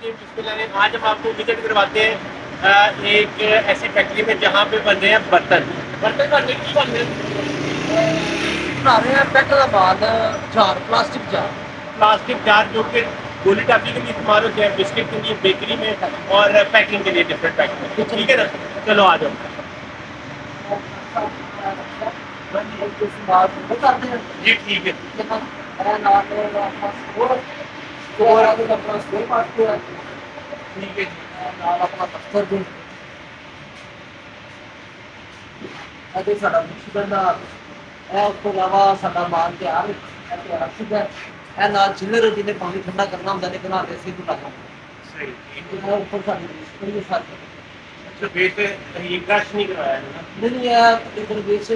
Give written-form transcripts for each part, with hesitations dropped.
आज हम आपको विजिट करवाते हैं एक ऐसी फैक्ट्री में जहाँ पे बन रहे हैं बर्तन। बर्तन बनने की बन रहे हैं बना रहे हैं पेट का बाद jar plastic jar. Plastic jar जो कि गोली टाफी के लिए इस्तेमाल होते हैं, बिस्किट के लिए, बेकरी में और पैकिंग के लिए डिफरेंट पैकिंग। ठीक है ना, चलो आ जाओ। करते हैं जी ठीक है। अपना स्पेयर पार्ट है ठीक है जी। ਨਾਲ ਆਪਣਾ ਪੱਥਰ ਦੇ ਅਤੇ ਸਾਡਾ ਮਿਕਸਰ ਦਾ ਇਹ ਉਸ ਤੋਂ ਇਲਾਵਾ ਸਾਡਾ ਮਾਲ ਤਿਆਰ ਹੈ ਤੇ ਰੱਖਦਾ ਇਹ ਨਾਲ ਚਿੱਲਰ ਜਿਹਨੇ ਪਾਣੀ ਠੰਡਾ ਕਰਨਾ ਹੁੰਦਾ ਨੇ ਬਣਾ ਕੇ ਅਸੀਂ ਨੂੰ ਲਾਉਂਦੇ सही ठीक ਇਹ ਉੱਪਰ ਸਾਡੀ ਮਿਕਸਰ ਦੇ ਸਾਥ है। अच्छा बेस ये क्रश नहीं करवाया है ना? ਨਹੀਂ ਇਹ ਇਧਰ ਵੇਚ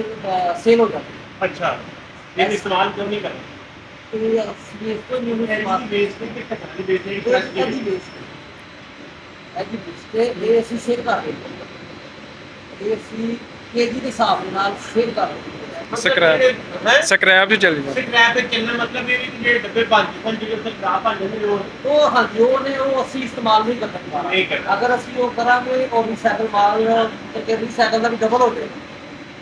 ਸੇਲ ਹੋ ਜਾਂਦਾ अच्छा ये इस्तेमाल क्यों नहीं करना? ਇਹ ਅਸੀਂ ਇਸ ਤੋਂ ਨਹੀਂ ਇਸਤੇਮਾਲ बेस के कितने बेस है क्रश ਇਹ ਜੀ ਵੇਚ ਐਜੀ ਵੇਚ ਤੇ ਇਹ ਅਸੀਂ ਸੇਲ ਕਰਦੇ ਹਾਂ ਇਹ ਅਸੀਂ ਕੇਜੀ ਦੇ ਹਿਸਾਬ ਨਾਲ ਸੇਲ ਕਰਦੇ ਹਾਂ ਸਕ੍ਰੈਪ ਚ ਚੱਲ ਜਾਂਦਾ। ਸਕ੍ਰੈਪ ਤੇ ਚੱਲਣਾ ਮਤਲਬ ਇਹ ਵੀ ਕਿ ਜਿਹੜੇ ਡੱਬੇ ਬਣ ਜਿਹੜੇ ਖਰਾਬ ਬਣ ਜਾਂਦੇ ਨੇ ਉਹ ਹਾਂਜੀ ਉਹ ਅਸੀਂ ਇਸਤੇਮਾਲ ਨਹੀਂ ਕਰਨਾ ਦੁਬਾਰਾ। ਨਹੀਂ ਕਰਨਾ। ਅਗਰ ਅਸੀਂ ਉਹ ਕਰਾਂਗੇ ਉਹ ਰੀਸਾਈਕਲ ਮਾਲ ਤੇ ਰੀਸਾਈਕਲ ਦਾ ਵੀ ਡਬਲ ਹੋ ਜਾਏਗਾ।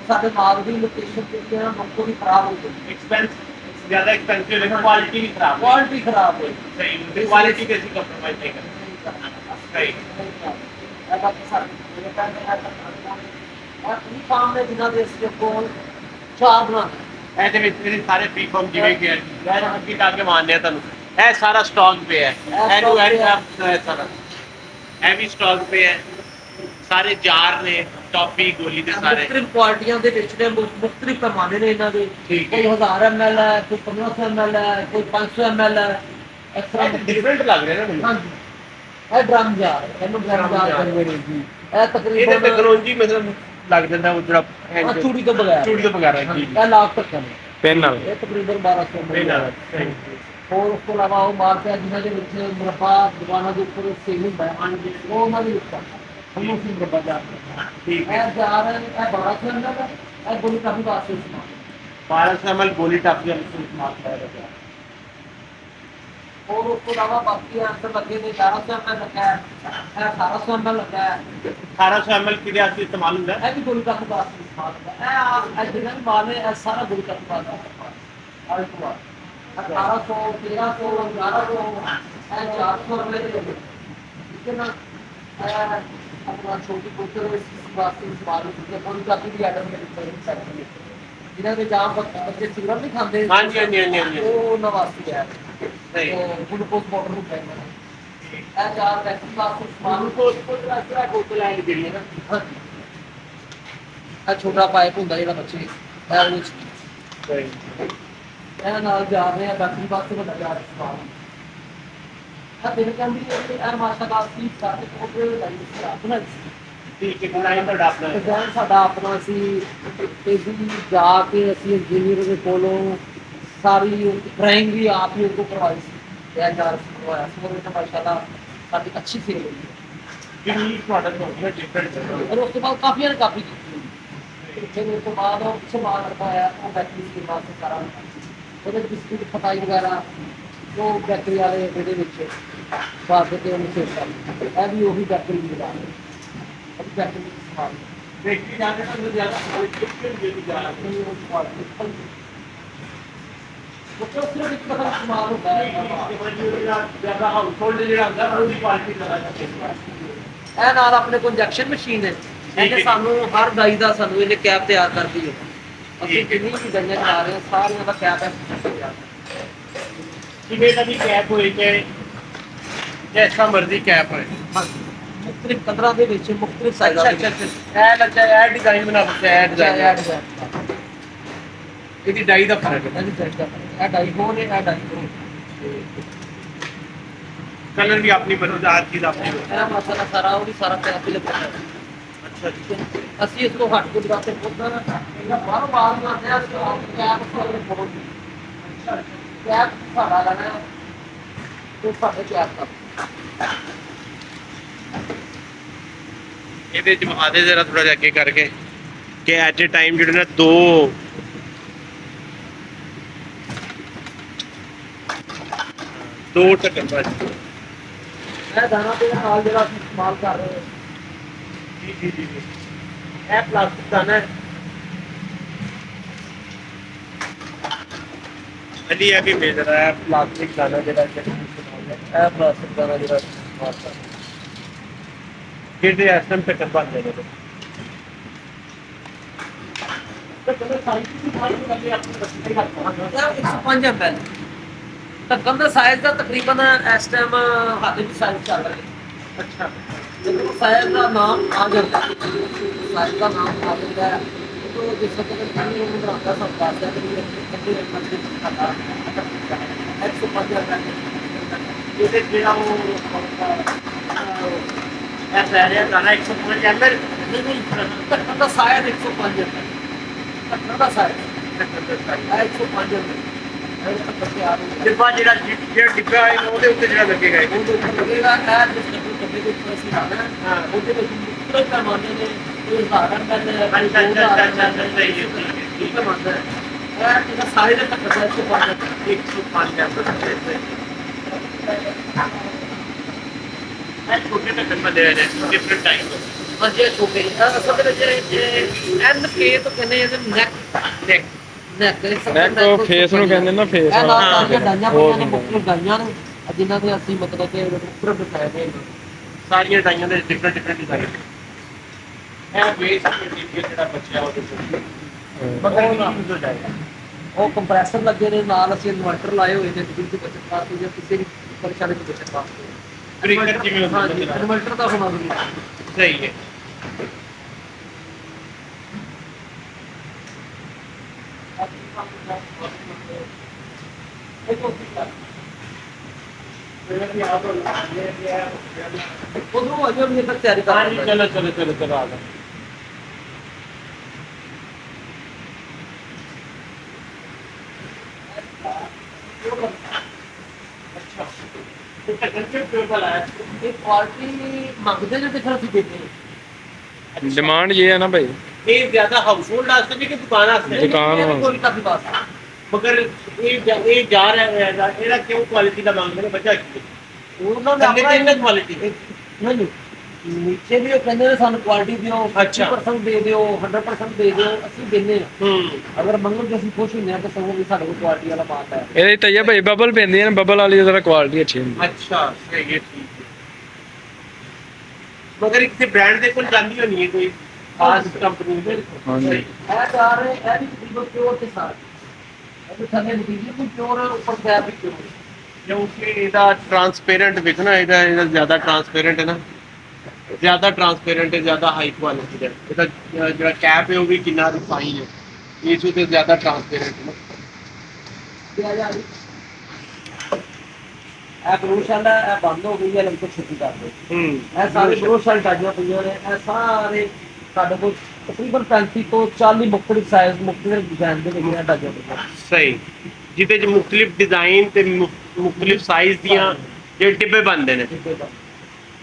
ਸਾਡੇ ਮਾਲ ਦੀ ਲੋਕੇਸ਼ਨ ਜਿਹੜੀ ਹੈ ਨਾ ਲੋਕੋ ਵੀ ਖਰਾਬ ਹੋ ਜਾਏਗੀ। एक्सपेंस ज्यादा एक्सपेंसिव है, क्वालिटी भी खराब है। ਕੁਆਲਿਟੀ ਖਰਾਬ ਹੋਏਗੀ। सही क्वालिटी कैसी कंप्रोमाइज नहीं करना। सही ਇਹ ਬਾਕੀ ਸਾਡੇ ਜਿਹੜੇ ਕਹਿੰਦੇ ਆ ਇਹ ਫਾਰਮ ਦੇ ਜਿਨ੍ਹਾਂ ਦੇ ਅਸੀਂ ਕੋਲ ਚਾਰ ਬਣਾਉਂਦੇ ਇਹਦੇ ਵਿੱਚ ਜਿਹੜੇ ਸਾਰੇ ਫ੍ਰੀ ਫਾਰਮ ਜਿਵੇਂ ਕਿ ਮੈਂ ਅੱਗੇ ਲਾ ਕੇ ਮਾਨਦੇ ਆ ਤੁਹਾਨੂੰ ਇਹ ਸਾਰਾ ਸਟਾਕ ਪਿਆ ਹੈ ਇਹਨੂੰ ਇਹ ਸਾਰਾ ਇਹ ਵੀ ਸਟਾਕ ਪਿਆ ਹੈ ਸਾਰੇ ਜਾਰ ਨੇ ਟੌਫੀ ਗੋਲੀ ਦੇ ਸਾਰੇ ਮੁxtਲਿਫ ਕੁਆਲਿਟੀਆਂ ਦੇ ਵਿੱਚ ਨੇ ਮੁxtਲਿਫ ਪੈਮਾਨੇ ਨੇ ਇਹਨਾਂ ਦੇ ਠੀਕ ਹੈ। ਕੋਈ 1000 ml ਹੈ ਕੋਈ 1500 ml ਹੈ ਕੋਈ 500 ml ਹੈ ਇਸ ਤਰ੍ਹਾਂ ਇਹ ਡਿਫਰੈਂਟ ਲੱਗ ਰਿਹਾ ਨਾ ਮੈਨੂੰ ਹਾਂਜੀ ਇਹ ਡਰਮ ਜਾਰ ਹੈ, ਇਹਨੂੰ ਡਰਮ ਜਾਰ ਕਹਿੰਦੇ ਨੇ ਜੀ ਇਹ ਇਹਦੇ ਤਕਰੀਬਨ ਟੈਕਨੋਲੋਜੀ ਮਤਲਬ ਲੱਗ ਜਾਂਦਾ ਉਹ ਜਿਹੜਾ ਆਹ ਚੂੜੀ ਤੋਂ ਬਗੈਰ ਚੂੜੀ ਤੋਂ ਬਗੈਰ ਹੈ ਜੀ ਇਹ ਲਾਖ ਤੱਕ ਹੈ ਪੈਨ ਨਾਲ ਇਹ ਤਕਰੀਬਨ 1200 ਇਹ ml ਨਾਲ ਹੈ। ਸਹੀ ਹੋਰ ਉਸ ਤੋਂ ਇਲਾਵਾ ਉਹ ਮਾਰਕਾ ਜਿਨ੍ਹਾਂ ਦੇ ਵਿੱਚ ਮੁਰੱਬਾ ਦੁਕਾਨਾਂ ਦੇ ਉੱਪਰ ਸੇਲ ਹੁੰਦਾ ਹੈ ਉਹ ਉਹਨਾਂ ਦੇ ਵਿੱਚ ਉਹਨੂੰ ਅਸੀਂ ਮੁਰੱਬਾ ਜਾਰ ਕਹਿੰਦੇ ਹਾਂ। ਠੀਕ ਹੈ। ਇਹ ਜਾਰ ਇਹ 1200 ml ਹੈ ਇਹ ਗੋਲੀ ਕਾਫੀ ਵਾਸਤੇ ਇਸਤੇਮਾਲ 1200 ml ਗੋਲੀ ਟਾਫੀ ਵਾਲੀ ਇਸਤੇਮਾਲ ਕਰਿਆ ਗਿਆ और उसके अलावा बाकी आंसर लगे थे 1100 ml लगा है 1800 ml लगा है 1800 ml किदे वास्ते इस्तेमाल ਹੁੰਦਾ ਹੈ ये भी गोली का बात इस्तेमाल होता है जिन्हें माल है सारा गोली का बात है 1800 1300 1100 400 ml लगे ठीक है ना अपना छोटी बोतल वास्ते इस्तेमाल होती है गोली का भी आइटम में डिफरेंट सकती है जिन्हें में जाम बच्चे सिगरेट नहीं खाते हाँ जी, हाँ जी, हाँ जी, हाँ जी। वो नवासी है सही ग्लूकोज पाउडर ਨੂੰ ਕਹਿੰਦੇ ਨੇ ਇਹ ਚਾਰ ਵੈਕਸੀਨ ਵਾਸਤੇ ਇਸਤੇਮਾਲ ਮਾਨੂੰ ਕੋਲ ਜਿਹੜਾ ਬੋਤਲ ਆਈ ਜਿਹੜੀ ਹੈ ਨਾ ਹਾਂਜੀ ਇਹ ਛੋਟਾ ਪਾਈਪ ਹੁੰਦਾ ਜਿਹੜਾ ਬੱਚੇ ਇਹ ਉਹਦੇ ਵਿੱਚ ਸਹੀ ਇਹ ਨਾਲ ਜਾ ਰਹੇ ਆ ਵੈਕਸੀਨ ਵਾਸਤੇ ਵੱਡਾ ਜਾ ਰਿਹਾ ਇਸਤੇਮਾਲ ਇਹ ਦਿਨ ਕਹਿੰਦੀ ਹੈ ਕਿ ਇਹ ਮਾਸ਼ਾਅੱਲਾ ਸੀ ਸਾਡੇ ਕੋਲ ਲਾਈ ਆਪਣਾ ਠੀਕ ਹੈ ਡਿਜ਼ਾਈਨ ਤੁਹਾਡਾ ਆਪਣਾ ਹੈ ਡਿਜ਼ਾਈਨ ਸਾਡਾ ਆਪਣਾ ਸੀ ਤੇਜ਼ੀ ਜਾ ਕੇ ਅਸੀਂ ਇੰਜੀਨੀਅਰ ਦੇ ਕੋਲੋਂ ਸਾਰੀ ਡਰਾਇੰਗ ਵੀ ਆਪ ਹੀ ਉनको ਕਰਵਾਈ ਸੀ ਇਹ ਚਾਰ ਕਰਵਾਇਆ ਸੀ ਉਹਦੇ ਵਿੱਚ ਮਾਸ਼ਾਅੱਲਾ ਸਾਡੀ ਅੱਛੀ ਸੇਲ ਹੋਈ ਹੈ ਯੂਨੀਕ ਪ੍ਰੋਡਕਟ ਹੋਣਾ ਡਿਫਰੈਂਟ और उसके बाद काफी काफी फिर उसके बाद और सामान रखा है वो बैटरी के बाद से सारा ਉਹਦੇ ਬਿਸਕਿਟ ਖਟਾਈ ਵਗੈਰਾ ਉਹ ਬੈਕਰੀ ਵਾਲੇ ਇਹਦੇ ਵਿੱਚ ਪਾ ਕੇ ਉਹਨੂੰ ਸੇਲ ਕਰਦੇ ਇਹ ਵੀ ਉਹੀ ਬੈਕਰੀ ਦੀ ਦੁਕਾਨ ਹੈ ਉਹ ਬੈਕਰੀ ਦੀ ਸਮਾਨ ਦੇਖੀ ਜਾਂਦੇ ਤਾਂ ਜ਼ਿਆਦਾ ਕੁਆਲਿਟੀ ਦੀ ਜ਼ਿਆਦਾ ਉਹ ਸਿਰਫ ਇੱਕ ਤਰ੍ਹਾਂ ਦਾ ਸਮਾਨ ਹੁੰਦਾ ਹੈ ਜ਼ਿਆਦਾ ਹਾਊਸਹੋਲਡ ਜਿਹੜਾ ਹੁੰਦਾ ਉਹਦੀ ਕੁਆਲਿਟੀ ਜ਼ਿਆਦਾ ਚਾਹੀਦੀ ਇਹ ਨਾਲ ਆਪਣੇ ਕੋਲ ਇੰਜੈਕਸ਼ਨ ਮਸ਼ੀਨ ਹੈ ਇਹਨੇ ਸਾਨੂੰ ਹਰ ਡਾਈ ਦਾ ਸਾਨੂੰ ਇਹਨੇ ਕੈਪ ਤਿਆਰ ਕਰਦੀ ਹੈ ਅਸੀਂ ਜਿੰਨੀ ਵੀ ਡਾਈਆਂ ਚਲਾ ਰਹੇ ਹਾਂ ਸਾਰੀਆਂ ਦਾ ਕੈਪ ਹੈ ਕਿਵੇਂ ਦਾ ਵੀ ਕੈਪ ਹੋਏ ਕਿ ਜੈਸਾ ਮਰਜ਼ੀ ਕੈਪ ਹੋਏ ਮੁxtਲਿਫ ਕਲਰਾਂ ਦੇ ਵਿੱਚ ਮੁxtਲਿਫ ਸਾਈਜ਼ਾਂ ਅੱਛਾ ਅੱਛਾ ਅੱਛਾ ਇਹ ਲੱਗਾ ਇਹ ਡਿਜ਼ਾਈਨ ਬਣਾ ਦਿੱਤਾ ਹੈ ਡਿਜ਼ਾਈਨ ਇਹਦੀ ਡਾਈ ਦਾ ਫਰਕ ਹੈ ਇਹ ਡਾਈ ਹੋ ਨੇ ਇਹ ਡਾਈ ਹੋ कलर भी अपनी बनता हर चीज अपनी ਇਹ ਮਸਲਾ ਸਾਰਾ ਉਹ ਵੀ ਸਾਰਾ ਕੈਪ ਹੀ ਲੱਗਾ ਹੈ अच्छा जी ਅਸੀਂ ਇਸ ਤੋਂ ਹਟ ਕੇ ਦੁਕਾਨ ਤੇ ਪਹੁੰਚਦਾ ਨਾ ਇਹਦਾ ਬਾਹਰੋਂ ਬਾਹਰ ਨੂੰ ਆਉਂਦੇ ਆ ਕੈਪ ਸਾਡੇ ਕੋਲ ਕੈਪ ਸਾਡਾ ਲੈਣਾ ਹੈ ਤੇ ਸਾਡੇ ਕੈਪ ਦਾ ਇਹਦੇ ਚ ਮਹਾਦੇ ਜਰਾ ਥੋੜਾ ਜਿਹਾ ਅੱਗੇ ਕਰਕੇ ਕਿ ਐਟ ਅ ਟਾਈਮ ਜਿਹੜੇ ਨਾ ਦੋ ਢੱਕਣ ਬਸ ਇਹ ਦਾਣਾ ਦੇ ਨਾਲ ਜਿਹੜਾ ਅਸੀਂ ਇਸਤੇਮਾਲ ਕਰ ਰਹੇ ਜੀ ਜੀ ਜੀ ਜੀ। ਇਹ ਪਲਾਸਟਿਕ ਦਾਣਾ ਹੈ। ਅਲੀ ਇਹ ਵੀ ਮਿਲ ਰਿਹਾ ਹੈ ਪਲਾਸਟਿਕ ਦਾਣਾ ਜਿਹੜਾ ਕਿ ਹਾਂ ਇਹ ਪਲਾਸਟਿਕ ਦਾਣਾ ਜਿਹੜਾ ਅਸੀਂ ਇਸਤੇਮਾਲ ਕਰ ਰਹੇ ਜਿਹੜੇ ਐਸਐਮ ਤੇ ਬੰਦੇ ਨੇ ਤਾਂ ਚਲੋ ਸਾਈਜ਼ ਦੀ ਬਾਤ ਕਰਦੇ ਆਪਾਂ ਦੱਸਦੇ ਹਾਂ। ਇਹ 105 ml ਢੱਕਣ ਦਾ ਸਾਈਜ਼ ਦਾ ਤਕਰੀਬਨ ਇਸ ਟਾਈਮ ਹੱਥ ਵਿੱਚ ਸਾਈਜ਼ ਚੱਲ ਰਿਹਾ ਅੱਛਾ ਜਦੋਂ ਸਾਈਜ਼ ਦਾ ਨਾਮ ਆ ਜਾਂਦਾ ਸਾਈਜ਼ ਦਾ ਨਾਮ ਆ ਜਾਂਦਾ ਹੈ तो जिस वक्त पानी में बनाता सब बात है कि कितने मछली खाता 105 ਇਹਦੇ ਜਿਹੜਾ ਉਹ ਇਹ ਸਾਰਿਆ ਦਾਣਾ 105 ml ਢੱਕਣ ਦਾ ਸਾਈਜ਼ 105 ਢੱਕਣ ਦਾ ਸਾਈਜ਼ 105 ਡਿੱਬਾ ਜਿਹੜਾ ਡਿੱਬਾ ਹੈ ਉਹਦੇ ਉੱਤੇ ਜਿਹੜਾ ਲੱਗੇਗਾ ਇਹ। ਉਹਦੇ ਉੱਪਰ ਲੱਗੇਗਾ ਇਹ ਜਿਸ ਡੱਬੇ ਦੇ ਉੱਪਰ ਅਸੀਂ ਲਾਣਾ ਹਾਂ। ਉਹਦੇ ਵਿੱਚ ਮੁੱਖ ਪੈਮਾਨੇ ਨੇ ਇਹ ਉਦਾਹਰਨ ਮੈਂ ਅੱਛਾ ਸਹੀ ਹੈ ਠੀਕ ਹੈ ਮੰਨਦਾ ਇਹ ਜਿਹੜਾ ਸਾਈਜ਼ ਦਾ ਢੱਕਣ ਦਾ 105 ml ਇਹ ਛੋਟੇ ਢੱਕਣ ਬੰਦੇ ਨੇ ਡਿਫਰੈਂਟ ਟਾਈਪ ਅਜੇ ਛੋਟੇ ਅਸਲ ਦੇ ਵਿੱਚ ਐਨ ਕੇ ਤੋਂ ਕਹਿੰਦੇ ਇਹਦੇ ਨੈਕ ਨੈਕ ਉਹ ਫੇਸ ਨੂੰ ਕਹਿੰਦੇ ਨਾ ਫੇਸ ਇਹ ਨਾਲ ਹਾਂ। ਸਾਰੀਆਂ ਡਾਈਆਂ ਪਈਆਂ ਨੇ ਮੁੱਖ ਡਾਈਆਂ ਨੇ ਜਿਨ੍ਹਾਂ ਦੇ ਅਸੀਂ ਮਤਲਬ ਕਿ ਉੱਪਰ ਬਿਠਾਏ ਨੇ ਸਾਰੀਆਂ ਡਾਈਆਂ ਦੇ ਡਿਫਰੈਂਟ ਡਿਜ਼ਾਈਨ ਇਹ ਵੇਸਟ ਮਟੀਰੀਅਲ ਜਿਹੜਾ ਬਚਿਆ ਉਹਦੇ ਤੋਂ ਮਗਰ ਇਹ ਯੂਜ਼ ਹੋ ਜਾਏਗਾ। ਉਹ ਕੰਪਰੈਸਰ ਲੱਗੇ ਨੇ ਨਾਲ ਅਸੀਂ ਇਨਵਰਟਰ ਲਾਏ ਹੋਏ ਨੇ ਬਿਜਲੀ ਦੀ ਬਚਤ ਵਾਸਤੇ ਜਾਂ ਕਿਸੇ ਵੀ ਪਰੇਸ਼ਾਨੀ ਦੀ ਬਚਤ ਵਾਸਤੇ ਬ੍ਰੇਕਰ ਜਿਵੇਂ ਹੁੰਦਾ ਹਾਂਜੀ ਹੈ। ਇਨਵਰਟਰ ਦਾ ਹੋਣਾ ਜ਼ਰੂਰੀ ਹੈ ਸਹੀ ਹੈ ਉਧਰੋਂ ਅਜੇ ਵੀ ਤੱਕ ਤਿਆਰੀ ਕਰ ਹਾਂਜੀ ਰਹੇ ਹਾਂ ਚਲੋ ਆ ਜਾ ਅੱਛਾ ਇਹ ਢੱਕਣ ਕਿਉਂ ਪੇਪਰ ਆਇਆ ਇਹ ਕੁਆਲਿਟੀ ਮੰਗਦੇ ਜੋ ਦਿਖਣਾ ਸੀ ਦੇਦੇ ਡਿਮਾਂਡ ਇਹ ਹੈ ਨਾ ਭਾਈ ਇਹ ਜ਼ਿਆਦਾ ਹਾਊਸ ਹੋਲਡ ਵਾਸਤੇ ਨਹੀਂ ਕਿ ਦੁਕਾਨ ਵਾਸਤੇ ਦੁਕਾਨ ਵਾਸਤੇ। ਕੋਈ ਕਾਫੀ ਬਾਤ ਮਗਰ ਇਹ ਜਾ ਰਿਹਾ ਹੈ ਇਹਦਾ ਕਿਉਂ ਕੁਆਲਿਟੀ ਦਾ ਮੰਗਦੇ ਨੇ ਬੱਚਾ ਕੀ ਉਹਨਾਂ ਦਾ ਥੱਲੇ ਆਪਣਾ ਤੇ ਇਹਨਾਂ ਕੁਆਲਿਟੀ ਨਹੀਂ ਨੀਚੇ ਵੀ ਉਹ ਕਹਿੰਦੇ ਨੇ ਸਾਨੂੰ ਕੁਆਲਿਟੀ ਦਿਓ ਅੱਛਾ। 50% ਦੇ ਦਿਓ 100% ਦੇ ਦਿਓ ਅਸੀਂ ਦਿੰਦੇ ਹਾਂ ਹੂੰ ਅਗਰ ਮੰਗੋ ਜੇ ਅਸੀਂ ਖੁਸ਼ ਹੁੰਦੇ ਹਾਂ ਤਾਂ ਸਗੋਂ ਵੀ ਸਾਡੇ ਕੋਲ ਕੁਆਲਿਟੀ ਵਾਲਾ ਮਾਲ ਹੈ ਇਹਦੇ ਤਈਆ ਭਾਈ ਬਬਲ ਪੈਂਦੀਆਂ ਨੇ ਬਬਲ ਵਾਲੀ ਜ਼ਰਾ ਕੁਆਲਿਟੀ ਅੱਛੀ ਹੁੰਦੀ ਅੱਛਾ ਸਹੀ ਹੈ ਠੀਕ ਹੈ ਮਗਰ ਇੱਕ ਤੇ ਬ੍ਰਾਂਡ ਦੇ ਕੋਲ ਜਾਂਦੀ ਹੋਣੀ ਹੈ ਕੋਈ ਖਾਸ ਕੰਪਨੀ ਦੇ ਹਾਂਜੀ। ਇਹ ਕਾਰ ਇਹ ਵੀ ਤਕਰੀਬਨ ਪਿਓਰ ਤੇ ਸਾਰ ਇਹ ਥੱਲੇ ਮਟੀਰੀਅਲ ਵੀ ਪਿਓਰ ਉੱਪਰ ਫੈਬ ਵੀ ਪਿਓਰ ਕਿਉਂਕਿ ਇਹਦਾ ਟ੍ਰਾਂਸਪੇਰੈਂਟ ਵਿਖਣਾ ਇਹਦਾ ਜ਼ਿਆਦਾ ਟ੍ਰਾਂਸਪੇਰੈਂਟ ਹੈ ਨਾ ਜ਼ਿਆਦਾ ਟ੍ਰਾਂਸਪੇਰੈਂਟ ਹੈ ਜ਼ਿਆਦਾ ਹਾਈ ਕੁਆਲਿਟੀ ਦਾ ਇਹਦਾ ਜਿਹੜਾ ਕੈਪ ਹੈ ਉਹ ਵੀ ਕਿੰਨਾ ਰਿਫਾਈਨ ਹੈ ਇਸ ਉਤੇ ਜ਼ਿਆਦਾ ਟ੍ਰਾਂਸਪੇਰੈਂਟ ਹੈ ਨਾ ਕਿਹਾ ਜਾ ਰਹੀ ਇਹ ਬਰੂਸ਼ਾਲਾ ਇਹ ਬੰਦ ਹੋ ਗਈ ਹੈ ਲੰਕੋ ਛੁੱਟੀ ਕਰ ਦੋ ਹੂੰ ਇਹ ਸਾਰੇ ਬਰੂਸ਼ਾਲ ਟਾਈਆਂ ਪਈਆਂ ਨੇ ਇਹ ਸਾਰੇ ਸਾਡੇ ਕੋਲ ਤਕਰੀਬਨ 35 ਤੋਂ 40 ਮੁਖਤਲਿਫ ਸਾਈਜ਼ ਮੁਖਤਲਿਫ ਡਿਜ਼ਾਈਨ ਦੇ ਵਿੱਚ ਟਾਈਆਂ ਪਈਆਂ ਸਹੀ ਜਿਹਦੇ ਚ ਮੁxtਲਿਫ ਡਿਜ਼ਾਈਨ ਤੇ ਮੁxtਲਿਫ ਸਾਈਜ਼ ਦੀਆਂ ਜਿਹੜੇ ਡਿੱਬੇ ਬਣਦੇ ਨੇ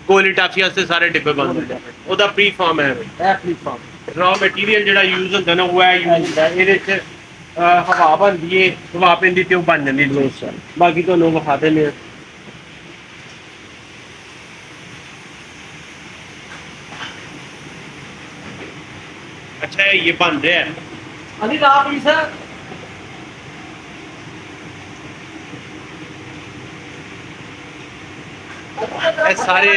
ਕੋਲੀ ਟਾਫੀ ਵਾਸਤੇ ਸਾਰੇ ਡਿੱਬੇ ਬਣਦੇ ਨੇ ਉਹਦਾ ਪ੍ਰੀ ਫਾਰਮ ਹੈ ਇਹ ਪਲੇਟਫਾਰਮ ਰॉ ਮਟੀਰੀਅਲ ਜਿਹੜਾ ਯੂਜ਼ ਹੁੰਦਾ ਨਾ ਉਹ ਹੈ ਯੂਜ਼ ਹੁੰਦਾ ਇਹਦੇ ਚ ਹਵਾ ਬਣਦੀ ਏ ਹਵਾ ਪੈਂਦੀ ਤੇ ਉਹ ਬਣ ਜਾਂਦੀ ਹੈ ਬਾਕੀ ਤੁਹਾਨੂੰ ਵਿਖਾ ਦਿੰਦੇ ਆ अच्छा ये बन रहा है अली रात भी सर ये सारे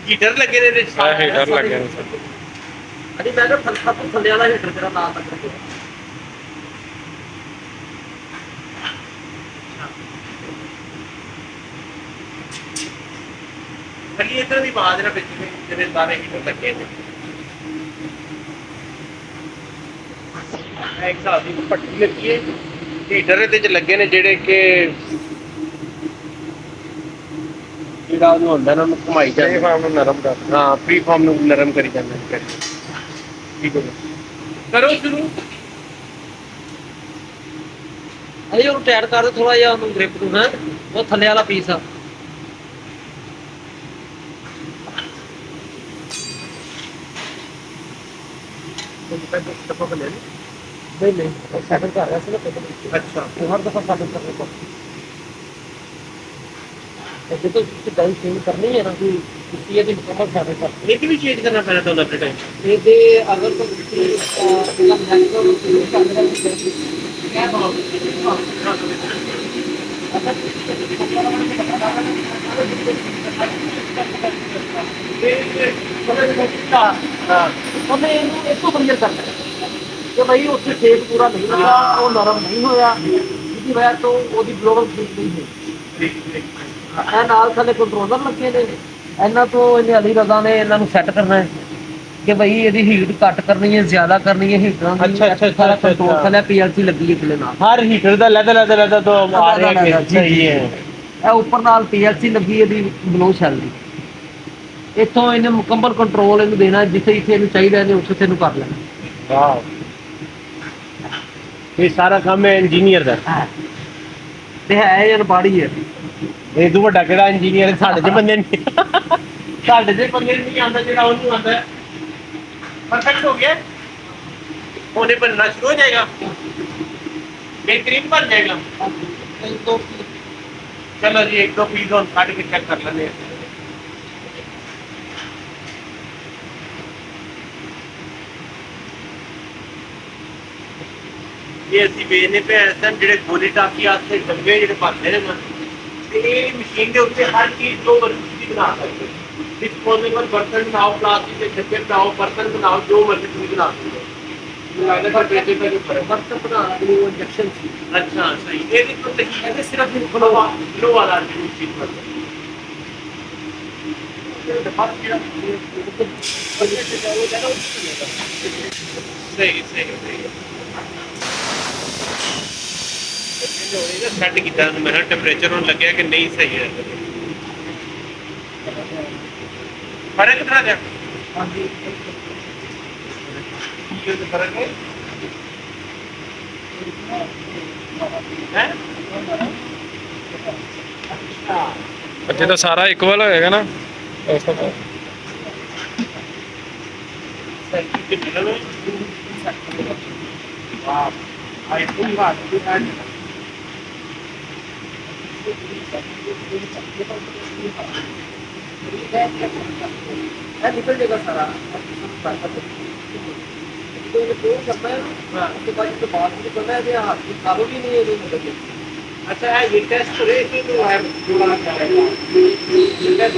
हीटर लगे ने ਹੀਟਰ ਲੱਗਿਆ ਨੇ ਸਰ अली मैं तो सब थल्ले वाला हीटर तेरा नाम तक रखे अली इधर भी बाहर ना पिछले तेरे सारे हीटर लगे ने एक साथ ही पट्टी लगी है हीटर ਇਹਦੇ ਚ ਲੱਗੇ ਨੇ ਜਿਹੜੇ ਕਿ ਜਿਹੜਾ ਉਹਨੂੰ ਹੁੰਦਾ ਨਾ ਉਹਨੂੰ ਘੁਮਾਈ ਇਹ ਜਾਂਦੇ ਫਾਰਮ ਨੂੰ ਨਰਮ ਕਰ ਹਾਂ ਪ੍ਰੀ ਫਾਰਮ ਨੂੰ ਨਰਮ ਕਰੀ ਜਾਂਦੇ ਨੇ ਠੀਕ ਹੈ ਕਰੋ ਸ਼ੁਰੂ अली और टाइट कर दे थोड़ा या उन ग्रिप ਨੂੰ ਹੈ ਉਹ ਥੱਲੇ ਵਾਲਾ ਪੀਸ ਆ नहीं नहीं सेटल कर रहा है ना अच्छा तो हर दफा सेटल करने को ਜੇ ਤੁਸੀਂ ਗੱਲ ਚੇਂਜ ਕਰਨੀ ਹੈ ਨਾ ਕਿ ਤੁਸੀਂ ਇਹਦੀ ਮੁਕੰਮਲ ਸਰਵਿਸ ਕਰ ਇਹ ਵੀ ਚੇਂਜ ਕਰਨਾ ਪੈਣਾ ਤੁਹਾਨੂੰ ਆਪਣੇ ਟਾਈਮ ਇਹਦੇ ਅਗਰ ਤਾਂ ਤੁਸੀਂ ਇਹਦਾ ਨੈਟਵਰਕ ਸ਼ੁਰੂ ਕਰਨਾ ਹੈ ਕਿਆ ਉਹਨੇ ਇਹਨੂੰ ਇਸ ਤੋਂ ਕਲੀਅਰ ਕਰਨਾ ਕਿ ਭਾਈ ਉੱਥੇ ਸੇਕ ਪੂਰਾ ਨਹੀਂ ਹੋਇਆ, ਉਹ ਨਰਮ ਨਹੀਂ ਹੋਇਆ, ਜਿਹਦੀ ਵਜ੍ਹਾ ਤੋਂ ਉਹਦੀ ਗਲੋਬਲ ਠੀਕ ਨਹੀਂ ਹੋਈ। ਇਹ ਨਾਲ ਥੱਲੇ ਕੰਟਰੋਲਰ ਲੱਗੇ ਨੇ, ਇਹਨਾਂ ਤੋਂ ਇਹਨੇ ਅਲੀ ਰਜ਼ਾ ਨੇ ਇਹਨਾਂ ਨੂੰ ਸੈੱਟ ਕਰਨਾ ਹੈ ਕਿ ਭਾਈ ਇਹਦੀ ਹੀਟ ਘੱਟ ਕਰਨੀ ਹੈ, ਜ਼ਿਆਦਾ ਕਰਨੀ ਹੈ ਹੀਟਰਾਂ ਦੀ। ਸਾਰਾ ਕੰਟਰੋਲ ਥੱਲੇ ਪੀਐਲਸੀ ਲੱਗੀ ਹੈ ਥੱਲੇ ਨਾਲ। ਹਰ ਹੀਟਰ ਦਾ ਲੈਦਾ ਤੋਂ ਆ ਰਿਹਾ ਹੈ। ਸਹੀ ਹੈ। ਇਹ ਉੱਪਰ ਨਾਲ ਪੀਐਲਸੀ ਲੱਗੀ ਇਹਦੀ ਬਲੋ ਸ਼ੈਲ ਦੀ। ਇੱਥੋਂ ਇਹਨੇ ਮੁਕੰਮਲ ਕੰਟਰੋਲ ਇਹਨੂੰ ਦੇਣਾ, ਜਿੱਥੇ ਜਿੱਥੇ ਇਹਨੂੰ ਚਾਹੀਦਾ ਇਹਨੇ ਉੱਥੇ ਇਹਨੂੰ ਕਰ ਲੈਣਾ। ਵਾਓ, ਇਹ ਸਾਰਾ ਕੰਮ ਹੈ ਇੰਜੀਨੀਅਰ ਦਾ। ਤੇ ਹੈ ਇਹ ਅਨਪੜ੍ਹ ਹੈ। ਇਹ ਤੋਂ ਵੱਡਾ ਕਿਹੜਾ ਇੰਜੀਨੀਅਰ ਸਾਡੇ ਚ ਬੰਦੇ ਨਹੀਂ, ਸਾਡੇ ਦੇ ਬੰਦੇ ਨਹੀਂ ਆਉਂਦਾ ਜਿਹੜਾ ਉਹਨੂੰ ਆਉਂਦਾ। परफेक्ट हो गया, होने बनना शुरू हो जाएगा, बेहतरीन बन जाएगा। चलो जी एक दो पीस और काट के चेक कर लेते हैं। ये ਅਸੀਂ ਵੇਚਨੇ ਪਏ ਸਨ ਜਿਹੜੇ ਗੋਲੀ ਟਾਕੀ ਆਸਤੇ ਡੱਬੇ ਜਿਹੜੇ ਭਰਦੇ ਨੇ ਨਾ, ਤੇ ਇਹ ਮਸ਼ੀਨ ਦੇ ਉੱਤੇ ਹਰ ਚੀਜ਼ ਜੋ ਮਰਜ਼ੀ ਬਣਾ ਸਕਦੇ। डिस्पोजेबल बर्तन बनाओ, प्लास्टिक के डब्बे बनाओ, बर्तन बनाओ, जो मर्जी तुम बना सकते हो। पर पैसे का जो फर्क बर्तन बनाने के लिए वो इंजेक्शन थी। अच्छा सही, ये भी तो सही है, सिर्फ लो वाला चीज पर सही सही सैट किया मेरा टेंपरेचर होने लगे कि नहीं सही है। फर्क कितना है? हाँ जी, ये तो फर्क है। अच्छा, ਅੱਛਾ ਤਾਂ ਸਾਰਾ ਇਕੁਅਲ ਹੋਏਗਾ ਨਾ ਉਸ ਤੋਂ ਬਾਅਦ। वाह, आई फुल बात एंड निकल जाएगा सारा। तो ये जो करना है ना, उसके बाद जो बात भी करना है, ये हाथ की खालो भी नहीं है ये मतलब। अच्छा है, ये टेस्ट रेट जो है जुड़ा जाएगा, ये टेस्ट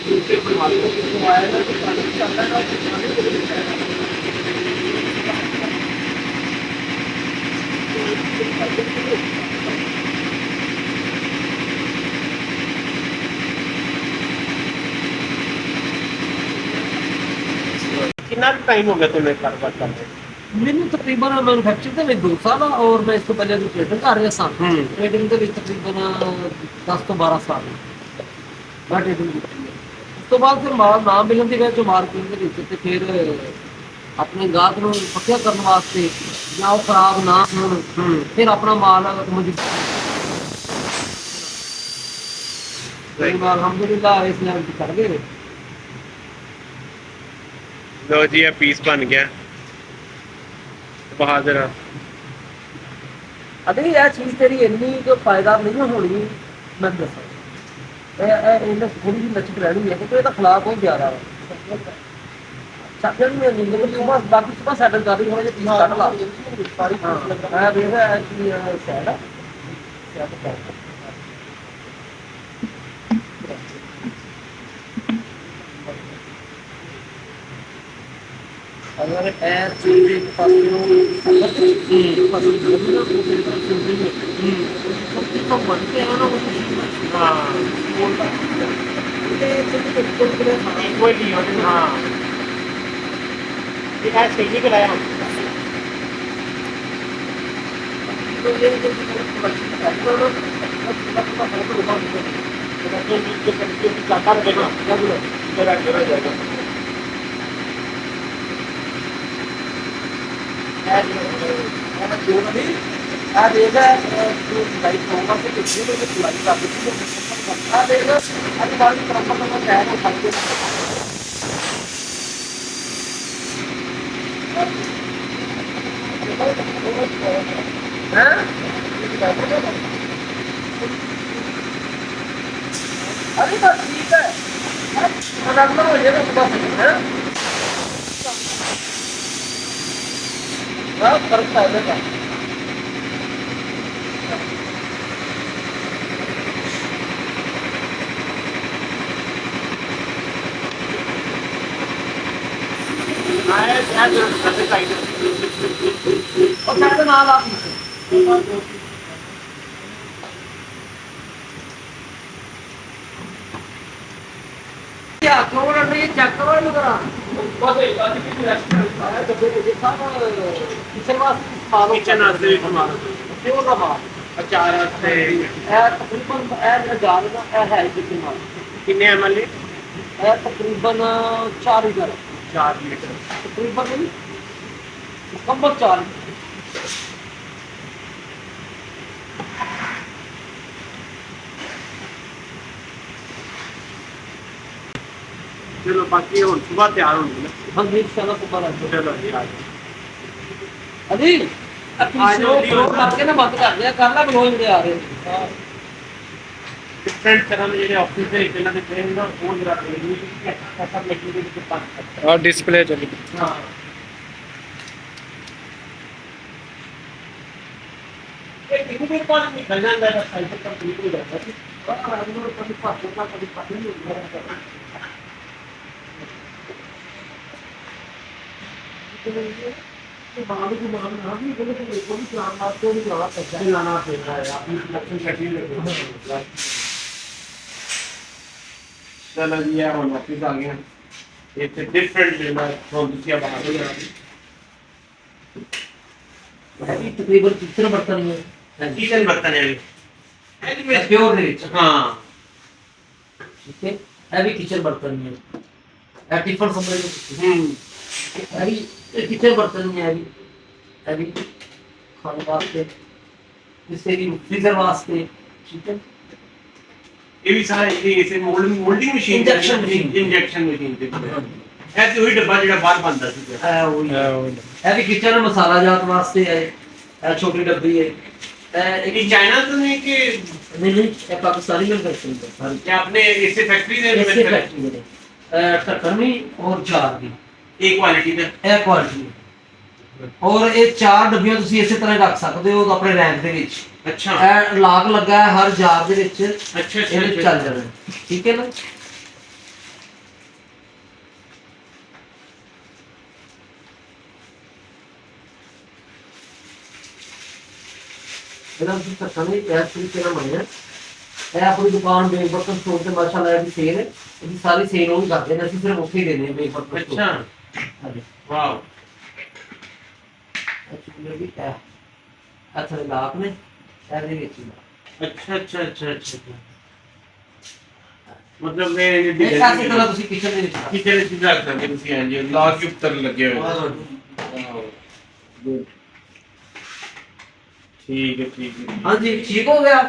दूसरे बनवा लो तो आएगा तो पानी चलता है ना, पानी को भी जाएगा। कितना टाइम हो गया तुम्हें कारोबार करते? ਮੈਨੂੰ ਤਕਰੀਬਨ ਮੈਨੂਫੈਕਚਰਿੰਗ ਦੇ ਵਿੱਚ 2 ਸਾਲ ਆ, ਔਰ ਮੈਂ ਇਸ ਤੋਂ ਪਹਿਲੇ ਵੀ ਟ੍ਰੇਡਿੰਗ ਕਰ ਰਿਹਾ ਸਾਂ। ਟ੍ਰੇਡਿੰਗ ਦੇ ਵਿੱਚ ਤਕਰੀਬਨ 10 ਤੋਂ 12 ਸਾਲ ਮੈਂ ਟ੍ਰੇਡਿੰਗ ਕੀਤੀ ਹੈ। ਉਸ ਤੋਂ ਬਾਅਦ ਫਿਰ ਮਾਲ ਨਾ ਮਿਲਣ ਦੀ ਵਜ੍ਹਾ ਤੋਂ ਮਾਰਕੀਟ ਦੇ ਵਿੱਚ, ਤੇ ਫਿਰ ਆਪਣੇ ਗਾਹਕ ਨੂੰ ਪੱਕਿਆ ਕਰਨ ਵਾਸਤੇ ਜਾਂ ਉਹ ਖਰਾਬ ਨਾ ਹੋਣ, ਫਿਰ ਆਪਣਾ ਮਾਲ ਅਲਹਮਦੁਲਿल्लाह ਇਸ ਲੈਵਲ ਤੇ ਚੜ ਗਏ। लो जी, ये पीस बन गया बहादुर। ਅਗਲੀ ਇਹ ਚੀਜ਼ ਤੇਰੀ ਇੰਨੀ ਜੋ ਫਾਇਦਾ ਨਹੀਂ ਹੋਣੀ, ਮੈਂ ਦੱਸਾਂ ਇਹਨਾਂ ਥੋੜੀ ਜਿਹੀ ਲਚਕ ਰਹਿਣੀ ਹੈ, ਕਿਉਂਕਿ ਇਹਦਾ ਖਿਲਾਫ ਬਹੁਤ ਜ਼ਿਆਦਾ ਵਾ। ਚੱਕਰ ਨਹੀਂ ਨਹੀਂ, ਲੇਕਿਨ ਸੁਬਾਹ ਬਾਕੀ ਸੁਬਾਹ ਸੈਟਲ ਕਰ ਲਈ, ਥੋੜਾ ਜਿਹਾ ਪੀਸ ਕੱਢ ਲਾ। ਹਾਂ ਇਹ ਵੇਖ ਇਹ ਕੀ ਸੈਡ ਆ अगर पैर चीज एक पासियों तो बनते हैं ना हाँ इक्वली हाँ, ये ऐसे ही कराया हम तो ये जाएगा। देखा लाइट होगा तो कितने में लाइट आती है। देखा अभी बाल की तरफ का क्या है खाते हैं। अरे बस ठीक है नंबर हो जाएगा सुबह से है हाँ फर्क पड़ेगा और शायद नाल आप क्या करोड़ नहीं चेक करो नहीं करा किचन वास्ते भी समान अचार वास्ते किन्ने ml तकरीबन 4 लीटर 4 लीटर तकरीबन नहीं मुकम्मल 4 चलो बाकी हुन सुबह तैयार होंगे ना हम भी इंशाल्लाह सुबह आ जाओ चलो जी अभी अपनी शो करके ना बंद कर दिया कर ला ब्लोज ਜਿਹੜੇ ਆ ਰਹੇ डिफरेंट तरह के ਜਿਹੜੇ ਆਫਿਸ ਦੇ ਇਹਨਾਂ ਦੇ ਟ੍ਰੇਨ ਦਾ ਉਹ ਜਰਾ ਟ੍ਰੇਨਿੰਗ ਐਸਾ ਲੱਗੀ ਦੇ ਵਿੱਚ ਪੰਜ ਆ ਡਿਸਪਲੇ ਚੱਲੀ ਹਾਂ ਇਹ ਕਿੰਨੀ ਦੇਰ ਬਾਅਦ ਨਿਕਲ ਜਾਂਦਾ ਹੈ ਸਾਈਕਲ ਕੰਪਲੀਟ ਹੋ ਜਾਂਦਾ ਹੈ ਰਾਜਨਗਰ ਕਦੀ ਪਾਸੇ ਨਾ ਕਦੀ ਪਾਸੇ ਨਹੀਂ ਹੁੰਦਾ ਇਹ ਬਾਅਦ ਦੀ ਮਾਨ ਨਾ ਵੀ ਉਹਦੇ ਕੋਲ ਕੋਈ ਪਲਾਨ ਵਾਸਤੇ ਨਹੀਂ ਲਾਣਾ ਪੈਂਦਾ ਚਲਾਣਾ ਪੈਂਦਾ ਹੈ ਆਪਣੀ ਸਿਲੈਕਸ਼ਨ ਕੱਟੀ ਲੱਗੇ ਚਲੋ ਜੀ ਆ ਹੁਣ ਵਾਪਸ ਆ ਗਏ ਇੱਥੇ ਡਿਫਰੈਂਟ ਜਿਹੜਾ ਹੁਣ ਤੁਸੀਂ ਆ ਬਾਹਰ ਹੋ ਜਾਣਾ ਇਹ ਤਕਰੀਬਨ ਕਿਤਨੇ ਬਰਤਨ ਹੈ ਕਿਚਨ ਬਰਤਨ ਹੈ ਵੀ ਪਿਓਰ ਦੇ ਵਿੱਚ ਹਾਂ ਠੀਕ ਹੈ ਇਹ ਵੀ ਕਿਚਨ ਬਰਤਨ ਹੈ ਇਹ ਟਿਫਨ ਸਮਝ ਲਓ ਇਹ ਵੀ ਕਿਚਨ ਬਰਤਨ ਹੈ ਇਹ ਵੀ ਖਾਣ ਵਾਸਤੇ जिससे कि फ्रीजर वास्ते ठीक है ਇਹ ਵੀ ਸਾਰਾ ਇਸੇ moulding machine Injection machine। Injection machine ਤੇ ਇਹ ਤੇ ਉਹੀ ਡੱਬਾ ਜਿਹੜਾ ਬਾਹਰ ਬੰਦਾ ਸੀ ਇਹ ਵੀ ਕਿਚਨ ਮਸਾਲਾ ਜਾਤ ਵਾਸਤੇ ਹੈ ਇਹ ਛੋਟੀ ਡੱਬੀ ਹੈ ਇਹ ਚਾਈਨਾ ਤੋਂ ਨਹੀਂ ਕਿ नहीं ये पाकिस्तानी मैन्युफैक्चरिंग है सारी ਕਿ ਆਪਣੇ ਇਸੇ ਫੈਕਟਰੀ ਦੇ ऐसे ਵਿੱਚ फैक्ट्री में ढक्कन भी और जार भी ਇਹ ਕੁਆਲਿਟੀ ਦਾ ਇਹ ਕੁਆਲਿਟੀ ਔਰ ਇਹ ਚਾਰ ਡੱਬੀਆਂ ਤੁਸੀਂ ਇਸੇ ਤਰ੍ਹਾਂ ਰੱਖ ਸਕਦੇ ਹੋ ਆਪਣੇ ਰੈਂਕ ਦੇ ਵਿੱਚ ਅੱਛਾ ਇਹ ਲਾਗ ਲੱਗਾ ਹੈ ਹਰ जार ਦੇ ਵਿੱਚ ਅੱਛਾ ਇਹਦੇ ਵਿੱਚ ਚੱਲ ਜਾਣਾ ਠੀਕ ਹੈ ਨਾ ਇਹਨਾਂ ਦੀ ਢੱਕਣ ਵੀ ਇਸ ਤਰੀਕੇ ਨਾਲ ਬਣਿਆ ਇਹ ਆਪਣੀ ਦੁਕਾਨ ਬੇਕ ਬਰਤਨ ਸਟੋਰ ਤੇ ਮਾਸ਼ਾਅੱਲਾ ਇਹਦੀ ਸੇਲ ਹੈ ਇਹਦੀ ਸਾਰੀ ਸੇਲ ਉਹ ਹੀ ਕਰਦੇ ਨੇ ਅਸੀਂ ਸਿਰਫ ਉੱਥੇ ਹੀ ਦੇਣੇ ਬੇਕ ਬਰਤਨ ਅੱਛਾ ਹਾਂਜੀ ਵਾਓ ਐਕਚੁਅਲੀ ਵੀ ਇਹ ਅੱਛਾ ਲਾਕ ਨੇ ਇਹਦੇ ਵਿੱਚ ਹੀ ਅੱਛਾ ਅੱਛਾ ਅੱਛਾ ਅੱਛਾ ਮਤਲਬ ਇਹ ਇਹ ਕਾਸੇ ਤਰ੍ਹਾਂ ਤੁਸੀਂ ਕਿਚਨ ਦੇ ਵਿੱਚ ਕਿਚਨ ਵਿੱਚ ਰੱਖ ਸਕਦੇ ਤੁਸੀਂ ਐਂ ਜੀ ਲਾ ਕੇ ਉੱਤਰ ਲੱਗੇ ਹੋਏ ਵਾਓ ਗੁੱਡ ਠੀਕ ਹੈ हाँ जी ठीक हो गया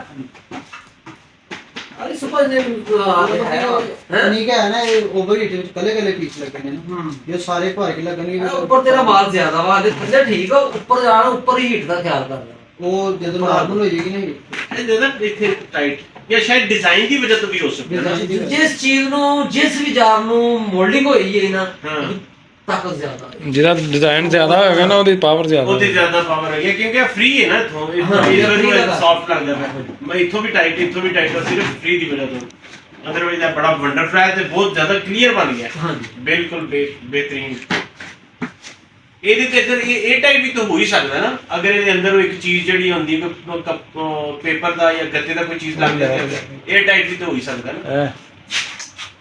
अरे सुपर ने नहीं क्या है ना ये ओवर हीट ਵਿੱਚ ਕੱਲੇ ਕੱਲੇ ਪੀਸ ਲੱਗਣੇ ਨੇ ਇਹ ਸਾਰੇ ਭਰ ਕੇ ਲੱਗਣਗੇ ऊपर तेरा माल ज्यादा वा थल्ले ठीक है ऊपर जाना ऊपर ही हीट का ख्याल करना ਉਹ ਜਦੋਂ ਨਾਰਮਲ ਹੋ ਜਾਏਗੀ ਨਾ ਇਹ ਜਦੋਂ ਇੱਥੇ ਟਾਈਟ ਜਾਂ ਸ਼ਾਇਦ ਡਿਜ਼ਾਈਨ ਦੀ ਵਜ੍ਹਾ ਤੋਂ ਵੀ ਹੋ ਸਕਦਾ ਹੈ जिस चीज नु जिस भी जार नु मोल्डिंग होई है ना ਹਾਂ ताकत ज्यादा है ਜਿਹਦਾ ਡਿਜ਼ਾਈਨ ਜ਼ਿਆਦਾ ਹੋਏਗਾ ਨਾ ਉਹਦੀ ਪਾਵਰ ਜ਼ਿਆਦਾ ਉਹਦੀ ਜ਼ਿਆਦਾ ਪਾਵਰ ਹੈ ਕਿਉਂਕਿ ਇਹ ਫ੍ਰੀ ਹੈ ਨਾ ਇਥੋਂ ਹਾਂ, ਇਹ free ਹੈਗਾ। ਸੌਫਟ ਲੱਗਦਾ ਹੈ ਮੈਂ ਇਥੋਂ ਵੀ ਟਾਈਟ ਸਿਰਫ ਫ੍ਰੀ ਦੀ ਵਜ੍ਹਾ ਤੋਂ ਅਦਰਵਾਈਜ਼ ਇਹ ਬੜਾ ਵੰਡਰਫੁਲ ਹੈ ਤੇ ਬਹੁਤ ਜ਼ਿਆਦਾ ਕਲੀਅਰ ਬਣ ਗਿਆ हाँ जी ਬਿਲਕੁਲ ਬਿਹਤਰੀਨ ਇਹਦੇ ਤੇ ਅਗਰ ਇਹ ਟਾਈਪ ਵੀ ਤਾਂ ਹੋ ਹੀ ਸਕਦਾ ਨਾ ਅਗਰ ਇਹਦੇ ਅੰਦਰ ਇੱਕ ਚੀਜ਼ ਜਿਹੜੀ ਹੁੰਦੀ ਹੈ ਪੇਪਰ ਦਾ ਜਾਂ ਗੱਤੇ ਦਾ ਕੋਈ ਚੀਜ਼ ਲੱਗ ਜਾਂਦੀ ਹੈ ਇਹ ਟਾਈਪ ਵੀ ਤਾਂ ਹੋ ਹੀ ਸਕਦਾ ਨਾ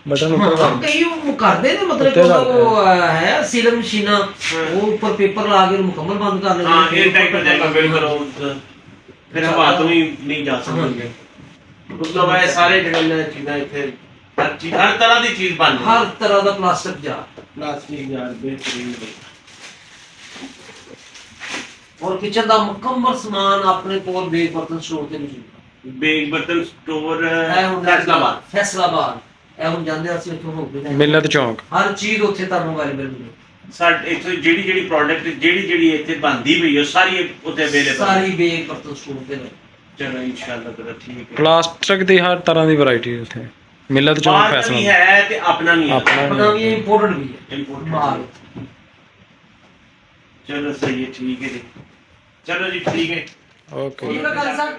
ਬਟਨ ਉੱਪਰ हाँ, कई वो करते हैं मतलब उत्ते कि करते वो है सीलर मशीन वो ऊपर पेपर ला के मुकम्मल बंद कर लेते ਹਾਂ ਇਹ ਟਾਈਪ ਹੋ ਜਾਏਗਾ ਬਿਲਕੁਲ ਫਿਰ ਹਵਾ ਤੋਂ ਵੀ ਨਹੀਂ ਜਾ ਸਕਦੀ ਮਤਲਬ ਇਹ ਸਾਰੇ ਜਿਹੜੇ ਨੇ ਚੀਜ਼ਾਂ ਇੱਥੇ ਹਰ ਤਰ੍ਹਾਂ ਦੀ ਚੀਜ਼ ਬਣ हर तरह का प्लास्टिक जार ਪਲਾਸਟਿਕ ਯਾਰ ਬਿਹਤਰੀਨ और किचन का मुकम्मल सामान अपने कोल बेक बर्तन स्टोर ते नहीं ਬੇਗ ਬਰਤਨ ਸਟੋਰ फैसलाबाद फैसलाबाद ਇਹ ਹੁਣ ਜਾਂਦੇ ਅਸੀਂ ਉੱਥੋਂ ਹੋ ਕੇ ਮਿਲਤ ਚੌਂਕ ਹਰ ਚੀਜ਼ ਉੱਥੇ ਤੁਹਾਨੂੰ ਅਵੇਲੇਬਲ ਮਿਲੇਗੀ ਸਾਡੇ ਇੱਥੇ ਜਿਹੜੀ ਪ੍ਰੋਡਕਟ ਜਿਹੜੀ ਇੱਥੇ ਬਣਦੀ ਪਈ ਉਹ ਸਾਰੀ ਉੱਥੇ ਅਵੇਲੇਬਲ ਸਾਰੀ ਬੇਕ ਬਰਤਨ ਸਟੋਰ ਤੇ ਚਲੋ ਇਨਸ਼ਾਅੱਲਾ ਤਾਂ ਠੀਕ ਹੈ ਪਲਾਸਟਿਕ ਦੀ ਹਰ ਤਰ੍ਹਾਂ ਦੀ ਵੈਰਾਈਟੀ ਉੱਥੇ ਮਿਲਤ ਚੋਂ ਬਾਹਰ ਦਾ ਫੈਸਲਾ ਵੀ ਹੈ ਤੇ ਆਪਣਾ ਵੀ ਹੈ ਆਪਣਾ ਆਪਣਾ ਵੀ ਇੰਪੋਰਟਡ ਵੀ ਹੈ Import ਮਾਲ ਚਲੋ ਸਹੀ ਹੈ, ਠੀਕ ਹੈ ਜੀ, ਚਲੋ ਜੀ ਠੀਕ ਹੈ। ਓਕੇ ਠੀਕ ਹੈ, ਗੱਲ ਸਾਹਿਬ।